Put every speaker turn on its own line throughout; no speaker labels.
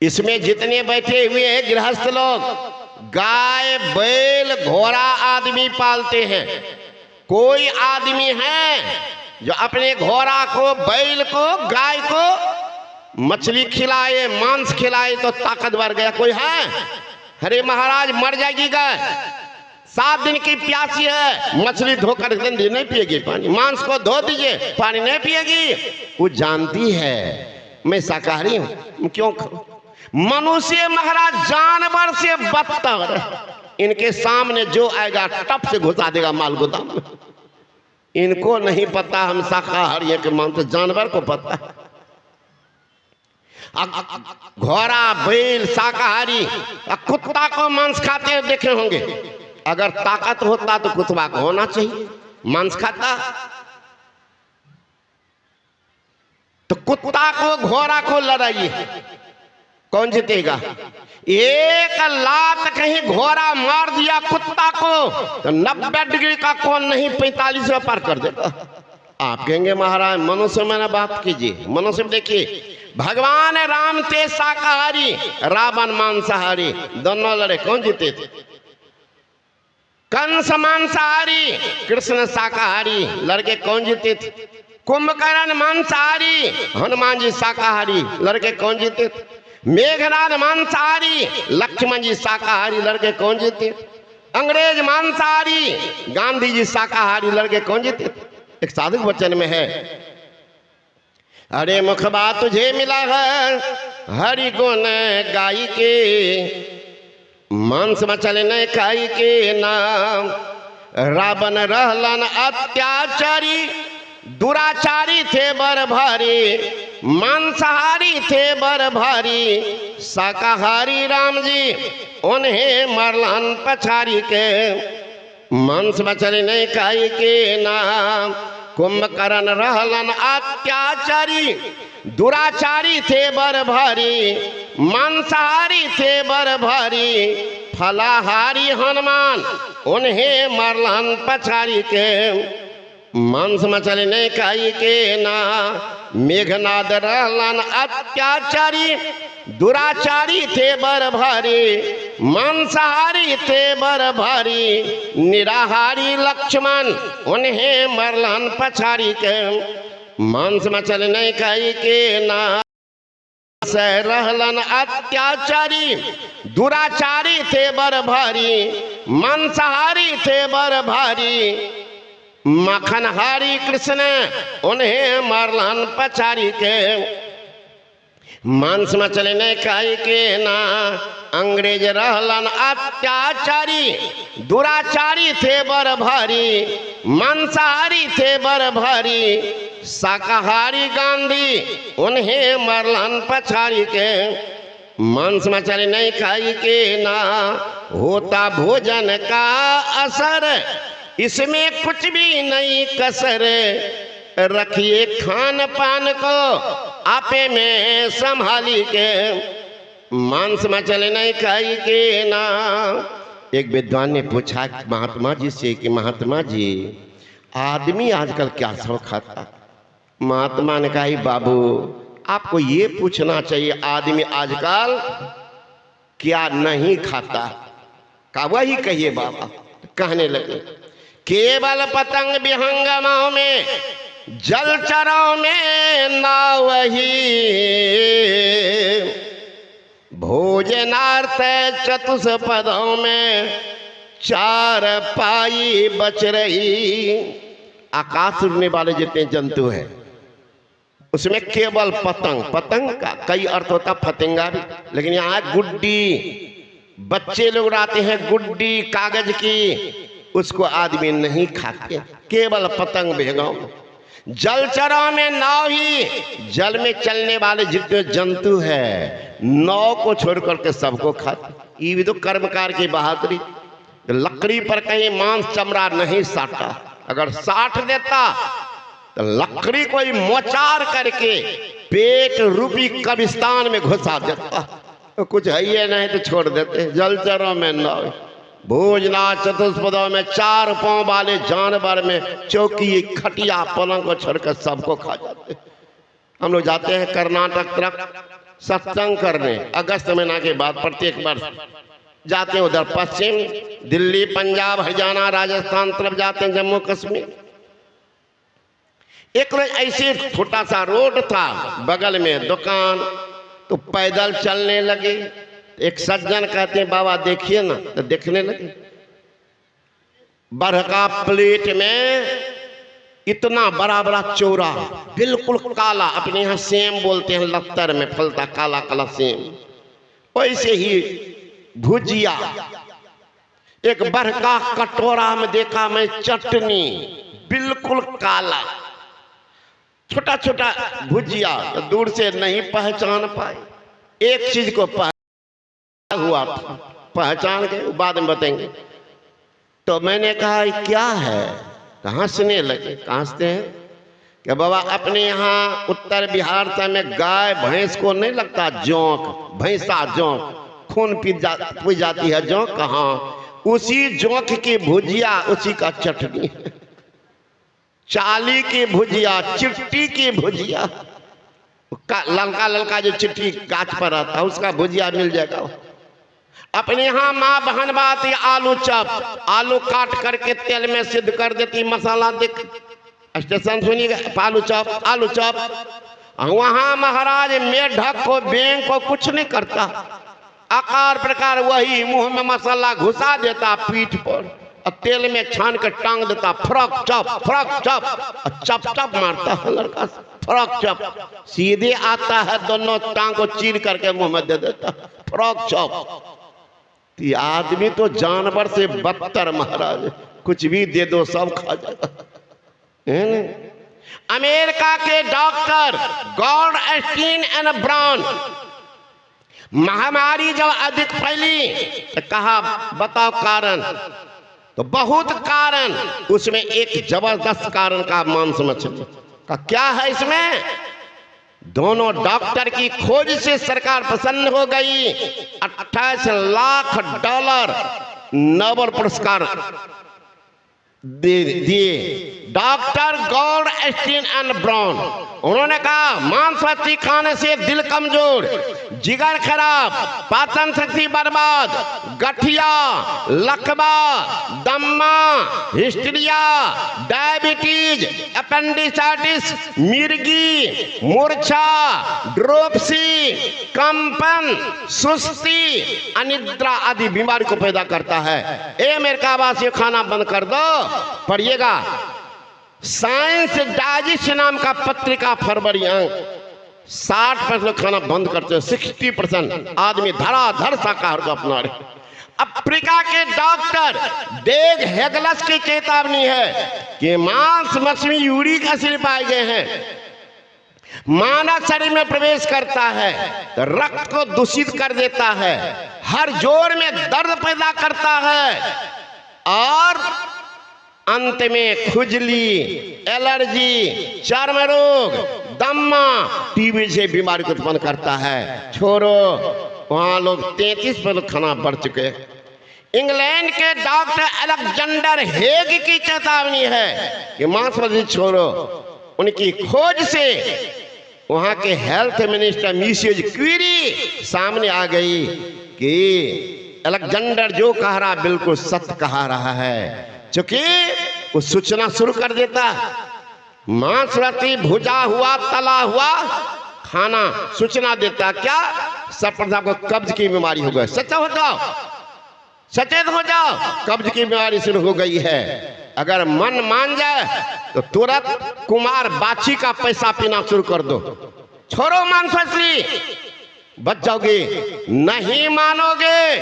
इसमें जितने बैठे हुए हैं गृहस्थ लोग गाय बैल घोड़ा आदमी पालते हैं। कोई आदमी है जो अपने घोड़ा को बैल को गाय को मछली खिलाए मांस खिलाए तो ताकतवर गया? कोई है? अरे महाराज मर जाएगी गाय, 7 दिन की प्यासी है, मछली धोकर नहीं पिएगी पानी, मांस को धो दीजिए पानी नहीं पिएगी। वो जानती है मैं शाकाहारी हूं, क्यों खाऊं? मनुष्य महाराज जानवर से बदतर, इनके सामने जो आएगा टप से घुसा देगा माल गोदाम में। इनको नहीं पता हम शाकाहारी हैं कि मांस, जानवर को पता। घोड़ा बैल शाकाहारी, कुत्ता को मांस खाते देखे होंगे। अगर ताकत होता तो कुत्ता को होना चाहिए, मांस खाता। तो कुत्ता को घोड़ा को लड़ाइए, कौन जीतेगा? एक लात कहीं घोड़ा मार दिया कुत्ता को तो 90 डिग्री का कौन नहीं 45 में पार कर देगा। आप कहेंगे महाराज मनुष्य में ना बात कीजिए। मनुष्य में देखिए, भगवान राम थे शाकाहारी, रावण मांसाहारी, दोनों लड़े, कौन जीते थे? कंस मांसाहारी, कृष्ण शाकाहारी, लड़के कौन जीते थे? कुंभकर्ण मांसाहारी, हनुमान जी शाकाहारी, लड़के कौन जीते थे? मेघनाद मांसाहारी, लक्ष्मण जी शाकाहारी, लड़के कौन जीते? अंग्रेज मांसाहारी, गांधी जी शाकाहारी, लड़के कौन जीते? एक साधु वचन में है, अरे मुखबा तुझे मिला है हरि गुण गाई के, मांस मचल न खाई के नाम। रावण रहलन अत्याचारी, दुराचारी थे बर भारी, मांसाहारी थे बर भारी, शाकाहारी राम जी उन्हें मरलन पछारी के, मांस मछली नहीं खाई के नाम। कुंभकर्ण रहलन अत्याचारी, दुराचारी थे बर भारी, मांसाहारी थे बर भारी, फलाहारी हनुमान उन्हें मरलन पछारी के, मांस मछली नहीं खाई के ना। मेघनाद रहलन अत्याचारी, दुराचारी थे बर भारी, मांसाहारी थे बर भारी, निराहारी लक्ष्मण उन्हें मरलन पछारी के, मांस मछली नहीं खाई के ना। रहलन अत्याचारी, दुराचारी थे बर भारी, मांसाहारी थे बर भारी, मखनहारी कृष्ण उन्हें मरलन पछारी के, मांस मछली नहीं खाई के ना। अंग्रेज रहलन अत्याचारी, दुराचारी थे बर भारी, मांसाहारी थे बर भारी, शाकाहारी गांधी उन्हें मरलन पछारी के, मांस मछली नहीं खाई के ना। होता भोजन का असर, इसमें कुछ भी नहीं कसर, रखिए खान पान को आपे में संभाली के, मांस मछली नहीं खाई के ना। एक विद्वान ने पूछा महात्मा जी से कि महात्मा जी आदमी आजकल क्या सब खाता? महात्मा ने कहा बाबू आपको ये पूछना चाहिए आदमी आजकल क्या नहीं खाता, का वही कहिए बाबा। कहने लगे केवल पतंग विहंगमाओं में, जलचरों में ना वही, भोजनार्थ चतुष्पदों में 4 पाई बच रही। आकाश उड़ने वाले जितने जंतु हैं उसमें केवल पतंग, पतंग का कई अर्थ होता फतिंगा भी, लेकिन यहाँ गुड्डी, बच्चे लोग उड़ाते हैं गुड्डी कागज की, उसको आदमी नहीं खाते, केवल पतंग बेगाओ। जलचरों में नाव ही, जल में चलने वाले जितने जंतु है नाव को छोड़ करके सबको खाते। ये भी तो कर्मकार की बहादुरी। लकड़ी पर कहीं मांस चमड़ा नहीं साटा, अगर साट देता तो लकड़ी को ही मोचार करके पेट रूपी कब्रिस्तान में घुसा देता। तो कुछ है ये नहीं तो छोड़ देते। जलचरों में नाव, भोजना चतुष्पदों में 4 पांव वाले जानवर में चौकी खटिया पलंग को छोड़कर सबको खा जाते। हम लोग जाते हैं कर्नाटक तरफ, सत्संग करने अगस्त महीना के बाद प्रत्येक वर्ष जाते हैं। उधर पश्चिम दिल्ली, पंजाब, हरियाणा, राजस्थान तरफ जाते हैं, जम्मू कश्मीर। एक रोज ऐसे छोटा सा रोड था, बगल में दुकान, तो पैदल चलने लगे। एक सज्जन कहते हैं बाबा देखिए ना, तो देखने लगे। बरह का प्लेट में इतना बड़ा बड़ा चौरा, बिल्कुल काला, अपने यहाँ सेम बोलते हैं, लत्तर में फलता काला काला सेम, वैसे ही भुजिया। एक बरह का कटोरा में देखा मैं चटनी, बिल्कुल काला, छोटा छोटा भुजिया। तो दूर से नहीं पहचान पाए। एक चीज को हुआ था, पहचान के बाद में बताएंगे। तो मैंने कहा क्या है? तो हंसने लगे। हंसते हैं कि बाबा अपने यहाँ उत्तर बिहार से में गाय भैंस को नहीं लगता जोंक, भैंसा जोंक, खून पी जाती है जोंक, कहाँ उसी जोंक की भुजिया, उसी का चटनी, चाली की भुजिया, चिट्टी की भुजिया, ललका ललका जो चिट्टी गाछ पर आता है उसका भुजिया मिल जाएगा। अपने यहाँ माँ बहन बात आलू चप, आलू काट करके तेल में सिद्ध कर देती, मसाला देख स्टेशन सुनिएगा, आलू चप, आलू चप। वहां महाराज मेढक को, बेंग को कुछ नहीं करता, आकार प्रकार वही, मुंह में मसाला घुसा देता पीठ पर और तेल में छान कर टांग देता, फ्रॉक चप, चप चप मारता है लड़का, फ्रॉक चप सीधे आता है, दोनों टांग को चीर करके मुंह में दे देता, फ्रॉक चप। ये आदमी तो जानवर से बदतर महाराज, कुछ भी दे दो सब खा जाएगा। अमेरिका के डॉक्टर गॉडस्टीन एंड ब्राउन, महामारी जब अधिक फैली तो कहा बताओ कारण, तो बहुत कारण, उसमें एक जबरदस्त कारण का मांस मछली का। क्या है इसमें? दोनों डॉक्टर की खोज से सरकार प्रसन्न हो गई, 28 लाख डॉलर नोबेल पुरस्कार दिए डॉक्टर गॉडस्टीन एंड ब्राउन। उन्होंने कहा मांस मछली खाने से दिल कमजोर, जिगर खराब, पाचन शक्ति बर्बाद, गठिया, लकवा, दम्मा, हिस्टीरिया, डायबिटीज, अपेंडिसाइटिस, मिर्गी, मूर्छा, ड्रोपसी, कंपन, सुस्ती, अनिद्रा आदि बीमारी को पैदा करता है। ए अमेरिका वासियों खाना बंद कर दो। पढ़िएगा साइंस डाइजेस्ट नाम का पत्रिका फरवरी अंक, 60% खाना बंद करते हैं, 60% आदमी धड़ाधड़ शाकाहार को अपना रहे। अफ्रीका के डॉक्टर डेग हेगलस की चेतावनी है कि मांस मछली यूरिक एसिड पाए गए हैं, मानव शरीर में प्रवेश करता है, रक्त को दूषित कर देता है, हर जोड़ में दर्द पैदा करता है और अंत में खुजली, एलर्जी, चर्म रोग, दम्मा, टीबी से बीमारी को उत्पन्न करता है। छोड़ो, वहां लोग 33% खाना बढ़ चुके। इंग्लैंड के डॉक्टर अलेक्जेंडर हेग की चेतावनी है कि मांस मछली छोड़ो। उनकी खोज से वहां के हेल्थ मिनिस्टर मिसेज क्यूरी सामने आ गई कि अलेक्जेंडर जो कह रहा बिल्कुल सत्य कहा रहा है, क्योंकि वो सूचना शुरू कर देता, मांस मछली भुजा हुआ, तला हुआ खाना सूचना देता क्या सर्वप्रथम को कब्ज की बीमारी हो गई। सच्चा हो जाओ, सचेत हो जाओ, कब्ज की बीमारी शुरू हो गई है। अगर मन मान जाए तो तुरंत कुमार बाछी का पैसा पीना शुरू कर दो, छोड़ो मांस मछली, बच जाओगे। नहीं मानोगे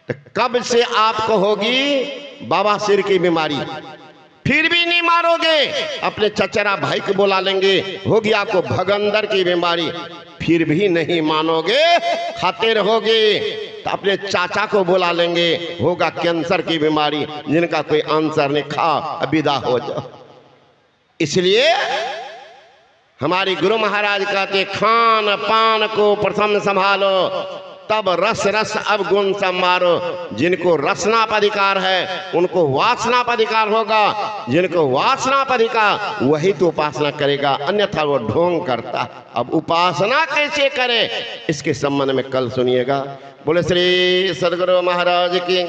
तो कब से आपको होगी बवासीर की बीमारी, फिर भी नहीं मारोगे, अपने चचेरा भाई को बुला लेंगे, होगी आपको भगंदर की बीमारी, फिर भी नहीं मानोगे, खाते रहोगे, तो अपने चाचा को बुला लेंगे, होगा कैंसर की बीमारी, जिनका कोई आंसर नहीं, खा विदा हो जाओ। इसलिए हमारी गुरु महाराज कहते खान पान को प्रथम संभालो, तब रस रस अब गुण समारो। जिनको रसना पर अधिकार है उनको वासना पर अधिकार होगा, जिनको वासना पर अधिकार वही तो उपासना करेगा, अन्यथा वो ढोंग करता। अब उपासना कैसे करें इसके संबंध में कल सुनिएगा। बोले श्री सद्गुरु महाराज की।